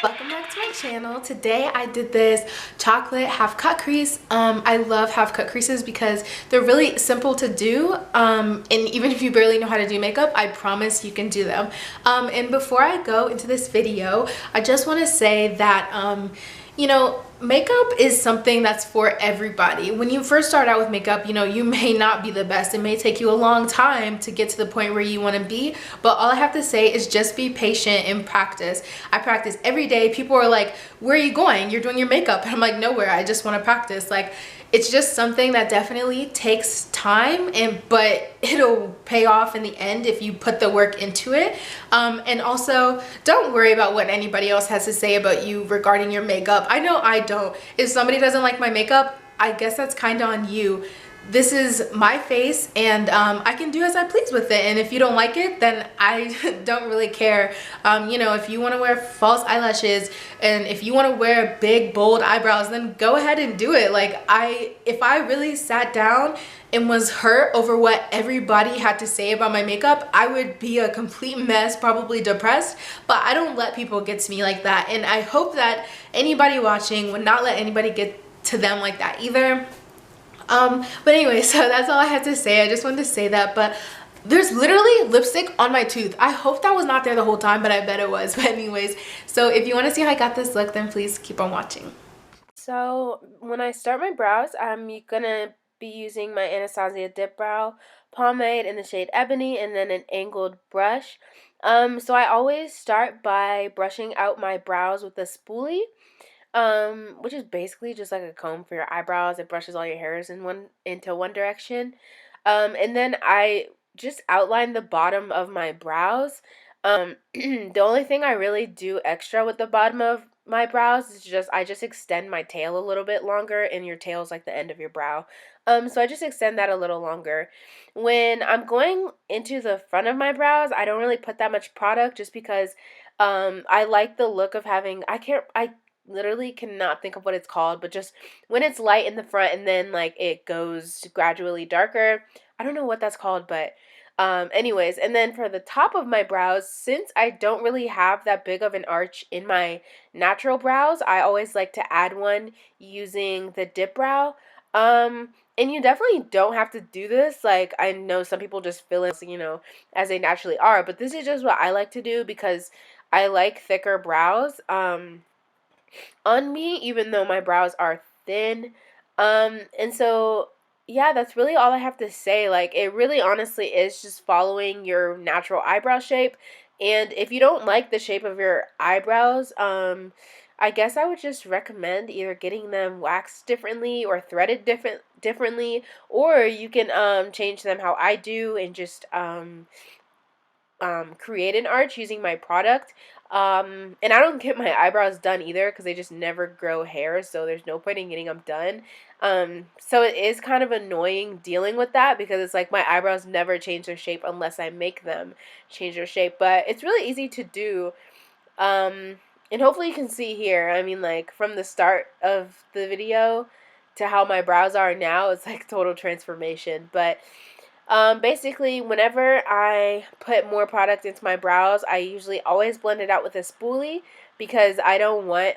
Welcome back to my channel. Today I did this chocolate half cut crease. I love half cut creases because they're really simple to do, and even if you barely know how to do makeup, I promise you can do them. And before I go into this video, I just want to say that you know, makeup is something that's for everybody. When you first start out with makeup, you know, you may not be the best. It may take you a long time to get to the point where you want to be, but all I have to say is just be patient and practice. I practice every day. People are like, where are you going? You're doing your makeup. And I'm like, nowhere. I just want to practice. Like, it's just something that definitely takes time, but it'll pay off in the end if you put the work into it. And also, don't worry about what anybody else has to say about you regarding your makeup. I know I don't. If somebody doesn't like my makeup, I guess that's kind of on you. This is my face, and I can do as I please with it, and if you don't like it, then I don't really care. You know, if you want to wear false eyelashes and if you want to wear big bold eyebrows, then go ahead and do it. Like, if I really sat down and was hurt over what everybody had to say about my makeup, I would be a complete mess, probably depressed, but I don't let people get to me like that, and I hope that anybody watching would not let anybody get to them like that either. But anyway, so that's all I had to say. I just wanted to say that, but there's literally lipstick on my tooth. I hope that was not there the whole time, but I bet it was. But anyways, so if you want to see how I got this look, then please keep on watching. So when I start my brows, I'm gonna be using my Anastasia Dipbrow pomade in the shade Ebony and then an angled brush. So I always start by brushing out my brows with a spoolie, which is basically just like a comb for your eyebrows. It brushes all your hairs into one direction. And then I just outline the bottom of my brows. The only thing I really do extra with the bottom of my brows is I just extend my tail a little bit longer, and your tail is like the end of your brow. So I just extend that a little longer. When I'm going into the front of my brows, I don't really put that much product just because I like the look of having, I literally cannot think of what it's called, but just when it's light in the front and then like it goes gradually darker. I don't know what that's called, but anyways, and then for the top of my brows, since I don't really have that big of an arch in my natural brows, I always like to add one using the Dipbrow. And you definitely don't have to do this. Like, I know some people just fill in, you know, as they naturally are, but this is just what I like to do because I like thicker brows on me, even though my brows are thin. And so yeah, that's really all I have to say. Like, it really honestly is just following your natural eyebrow shape. And if you don't like the shape of your eyebrows, I guess I would just recommend either getting them waxed differently or threaded differently, or you can change them how I do and just create an arch using my product. And I don't get my eyebrows done either because they just never grow hair, so there's no point in getting them done. So it is kind of annoying dealing with that because it's like my eyebrows never change their shape unless I make them change their shape. But it's really easy to do. And hopefully you can see here, I mean, like, from the start of the video to how my brows are now, it's like total transformation. But basically, whenever I put more product into my brows, I usually always blend it out with a spoolie because I don't want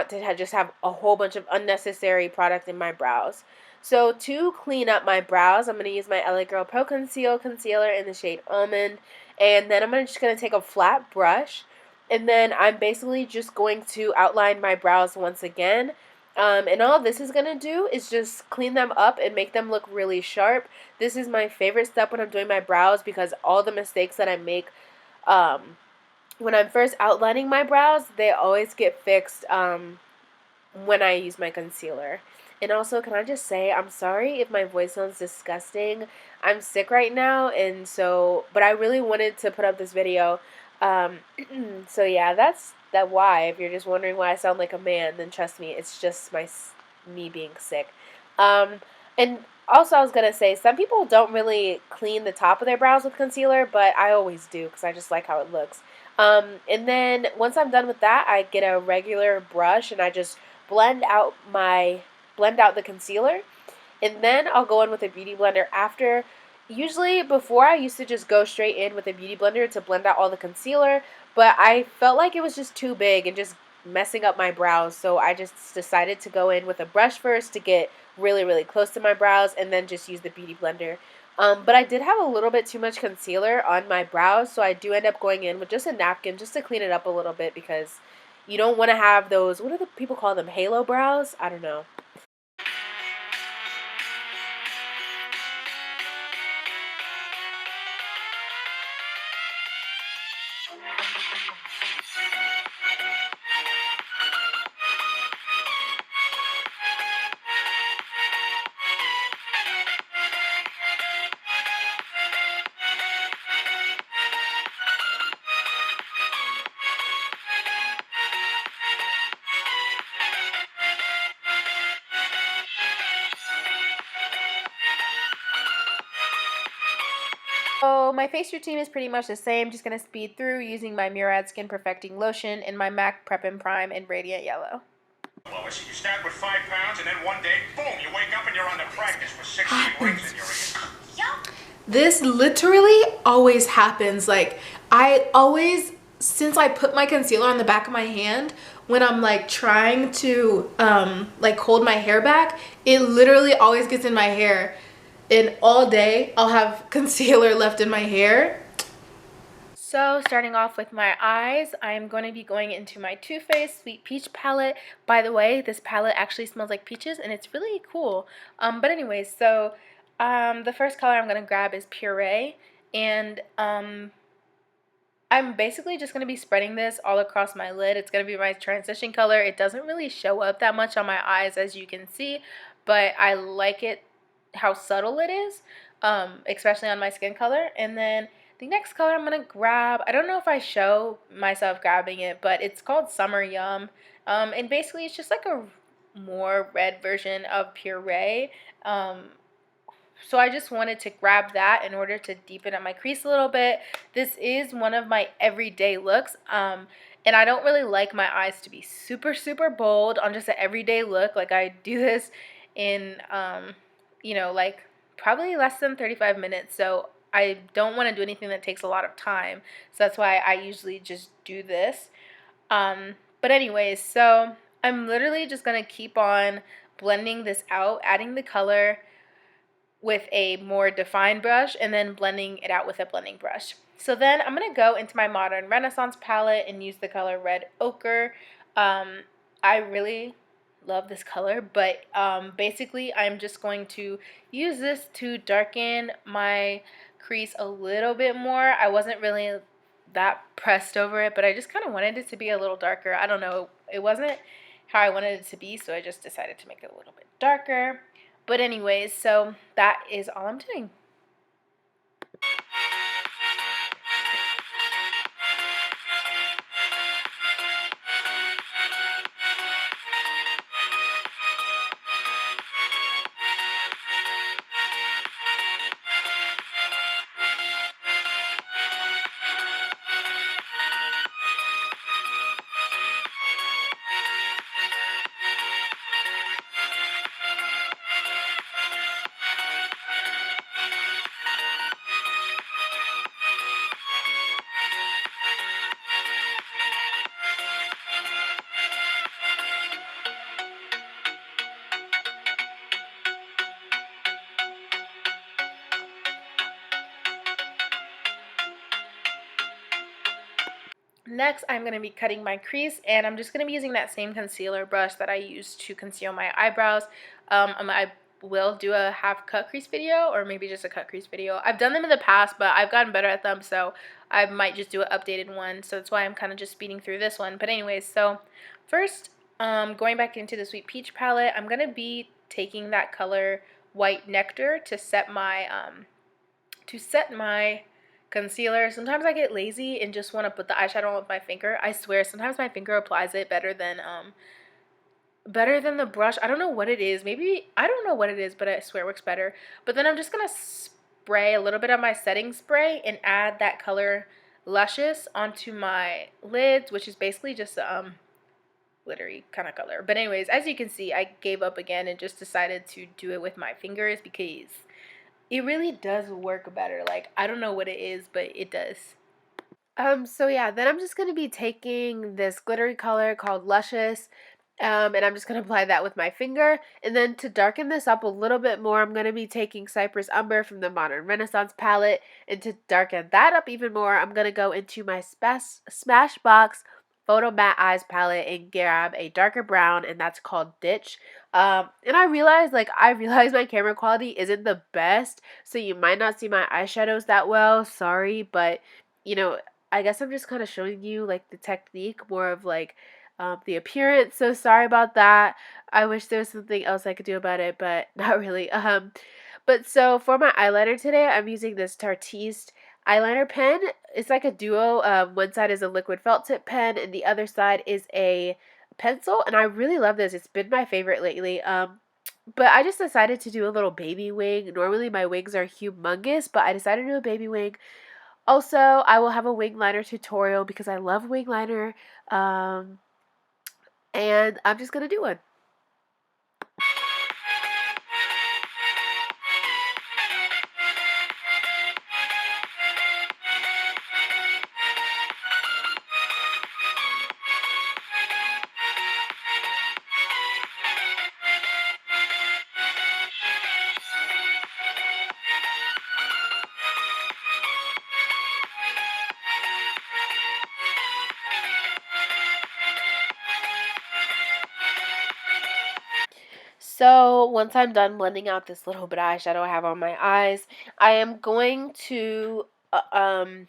to just have a whole bunch of unnecessary product in my brows. So to clean up my brows, I'm going to use my LA Girl Pro Conceal concealer in the shade Almond, and then I'm just going to take a flat brush, and then I'm basically just going to outline my brows once again. And all this is going to do is just clean them up and make them look really sharp. This is my favorite step when I'm doing my brows because all the mistakes that I make when I'm first outlining my brows, they always get fixed when I use my concealer. And also, can I just say, I'm sorry if my voice sounds disgusting. I'm sick right now, and so, but I really wanted to put up this video. So yeah, that's why. If you're just wondering why I sound like a man, then trust me, it's just me being sick. And also, I was gonna say, some people don't really clean the top of their brows with concealer, but I always do because I just like how it looks. And then once I'm done with that, I get a regular brush and I just blend out the concealer, and then I'll go in with a beauty blender after. Usually before, I used to just go straight in with a beauty blender to blend out all the concealer, but I felt like it was just too big and just messing up my brows, so I just decided to go in with a brush first to get really, really close to my brows, and then just use the Beauty Blender. But I did have a little bit too much concealer on my brows, so I do end up going in with just a napkin just to clean it up a little bit, because you don't want to have those, what do the people call them, halo brows? I don't know. So my face routine is pretty much the same. Just going to speed through using my Murad Skin Perfecting Lotion and my MAC Prep and Prime in Radiant Yellow. Lois, you start with 5 pounds and then one day, boom, you wake up and you're on the practice with 16 rings in your ears. This literally always happens. Like, I always, since I put my concealer on the back of my hand, when I'm like trying to like hold my hair back, it literally always gets in my hair. And all day I'll have concealer left in my hair. So starting off with my eyes, I'm going to be going into my Too Faced Sweet Peach palette. By the way, this palette actually smells like peaches and it's really cool. But anyways, so the first color I'm going to grab is Puree, and I'm basically just going to be spreading this all across my lid. It's going to be my transition color. It doesn't really show up that much on my eyes, as you can see, but I like it how subtle it is, especially on my skin color. And then the next color I'm going to grab, I don't know if I show myself grabbing it, but it's called Summer Yum. And basically it's just like a more red version of Puree. So I just wanted to grab that in order to deepen up my crease a little bit. This is one of my everyday looks. And I don't really like my eyes to be super, super bold on just an everyday look. Like, I do this in, you know, like probably less than 35 minutes. So I don't want to do anything that takes a lot of time. So that's why I usually just do this. But anyways, so I'm literally just going to keep on blending this out, adding the color with a more defined brush, and then blending it out with a blending brush. So then I'm going to go into my Modern Renaissance palette and use the color Red Ochre. I really love this color, but basically I'm just going to use this to darken my crease a little bit more. I wasn't really that pressed over it, but I just kind of wanted it to be a little darker. I don't know, it wasn't how I wanted it to be, so I just decided to make it a little bit darker. But anyways, so that is all I'm doing. Next, I'm going to be cutting my crease, and I'm just going to be using that same concealer brush that I used to conceal my eyebrows. I will do a half cut crease video, or maybe just a cut crease video. I've done them in the past, but I've gotten better at them, so I might just do an updated one. So that's why I'm kind of just speeding through this one. But anyways, so first, going back into the Sweet Peach palette, I'm going to be taking that color White Nectar to set my concealer. Sometimes I get lazy and just want to put the eyeshadow on with my finger. I swear, sometimes my finger applies it better than the brush. I don't know what it is. Maybe, I don't know what it is, but I swear it works better. But then I'm just going to spray a little bit of my setting spray and add that color Luscious onto my lids, which is basically just glittery kind of color. But anyways, as you can see, I gave up again and just decided to do it with my fingers because it really does work better. Like, I don't know what it is, but it does. So yeah, then I'm just gonna be taking this glittery color called Luscious, and I'm just gonna apply that with my finger. And then to darken this up a little bit more, I'm gonna be taking Cypress Umber from the Modern Renaissance palette, and to darken that up even more, I'm gonna go into my Smashbox Photo Matte Eyes palette and grab a darker brown, and that's called Ditch. And I realize my camera quality isn't the best, so you might not see my eyeshadows that well. Sorry, but you know, I guess I'm just kind of showing you like the technique more of like the appearance. So sorry about that. I wish there was something else I could do about it, but not really. But so for my eyeliner today, I'm using this Tartiste eyeliner pen. It's like a duo. One side is a liquid felt tip pen, and the other side is a pencil. And I really love this. It's been my favorite lately. But I just decided to do a little baby wing. Normally my wings are humongous, but I decided to do a baby wing. Also, I will have a wing liner tutorial because I love wing liner. Um, and I'm just going to do one. So once I'm done blending out this little bit of eyeshadow I have on my eyes, I am going to outline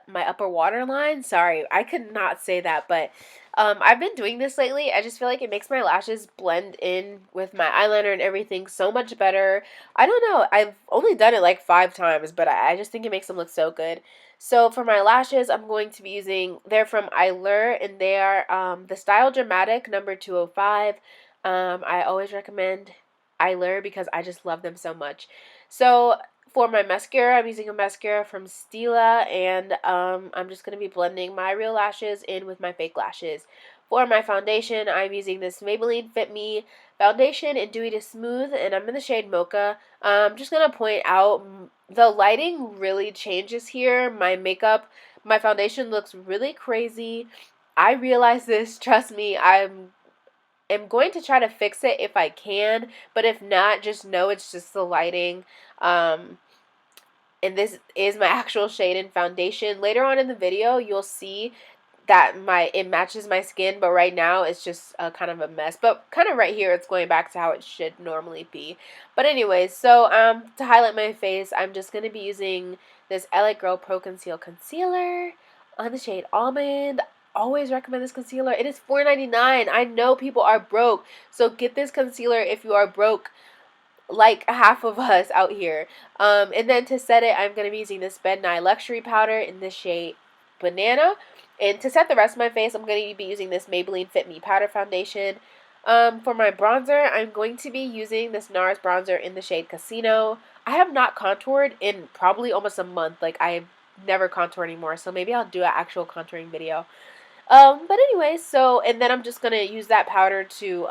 my upper waterline. Sorry, I could not say that, but I've been doing this lately. I just feel like it makes my lashes blend in with my eyeliner and everything so much better. I don't know. I've only done it like 5 times, but I just think it makes them look so good. So for my lashes, I'm going to be using, they're from Heyyyyy, and they are the Style Dramatic number 205. I always recommend Heyyyyy because I just love them so much. So for my mascara, I'm using a mascara from Stila, and I'm just going to be blending my real lashes in with my fake lashes. For my foundation, I'm using this Maybelline Fit Me foundation in Dewy to Smooth, and I'm in the shade Mocha. I'm just going to point out the lighting really changes here. My foundation looks really crazy. I realize this, trust me. I'm going to try to fix it if I can, but if not, just know it's just the lighting. And this is my actual shade and foundation. Later on in the video, you'll see that it matches my skin, but right now it's just kind of a mess. But kind of right here, it's going back to how it should normally be. But anyways, so to highlight my face, I'm just going to be using this LA Girl Pro Conceal Concealer on the shade Almond. Always recommend this concealer. It is $4.99. I know people are broke, so get this concealer if you are broke, like half of us out here. And then to set it, I'm going to be using this Bed Nye Luxury Powder in the shade Banana. And to set the rest of my face, I'm going to be using this Maybelline Fit Me Powder Foundation. For my bronzer, I'm going to be using this NARS bronzer in the shade Casino. I have not contoured in probably almost a month. Like, I never contour anymore, so maybe I'll do an actual contouring video. But anyway, so, and then I'm just going to use that powder to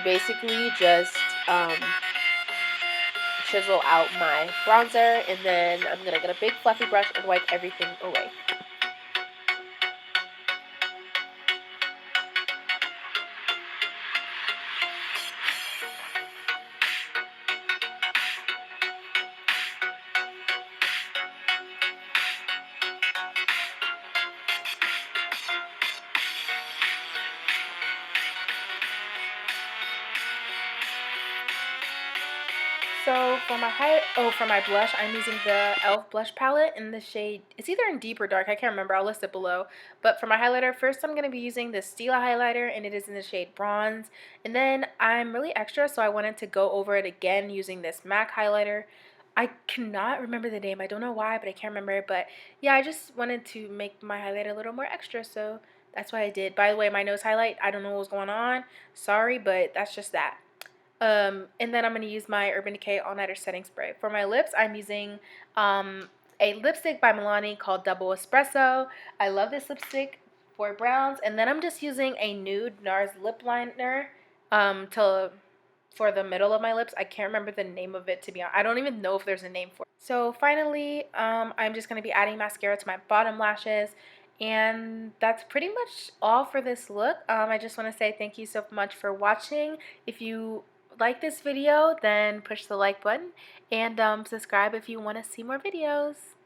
basically just chisel out my bronzer, and then I'm going to get a big fluffy brush and wipe everything away. So for my blush, I'm using the e.l.f. blush palette in the shade, it's either in deep or dark, I can't remember, I'll list it below. But for my highlighter, first I'm going to be using the Stila highlighter, and it is in the shade Bronze. And then I'm really extra, so I wanted to go over it again using this MAC highlighter. I cannot remember the name, I don't know why, but I can't remember it. But yeah, I just wanted to make my highlighter a little more extra, so that's what I did. By the way, my nose highlight, I don't know what was going on, sorry, but that's just that. And then I'm going to use my Urban Decay All Nighter Setting Spray. For my lips, I'm using a lipstick by Milani called Double Espresso. I love this lipstick for browns. And then I'm just using a nude NARS lip liner to for the middle of my lips. I can't remember the name of it, to be honest. I don't even know if there's a name for it. So finally, I'm just going to be adding mascara to my bottom lashes. And that's pretty much all for this look. I just want to say thank you so much for watching. If you like this video, then push the like button and subscribe if you want to see more videos.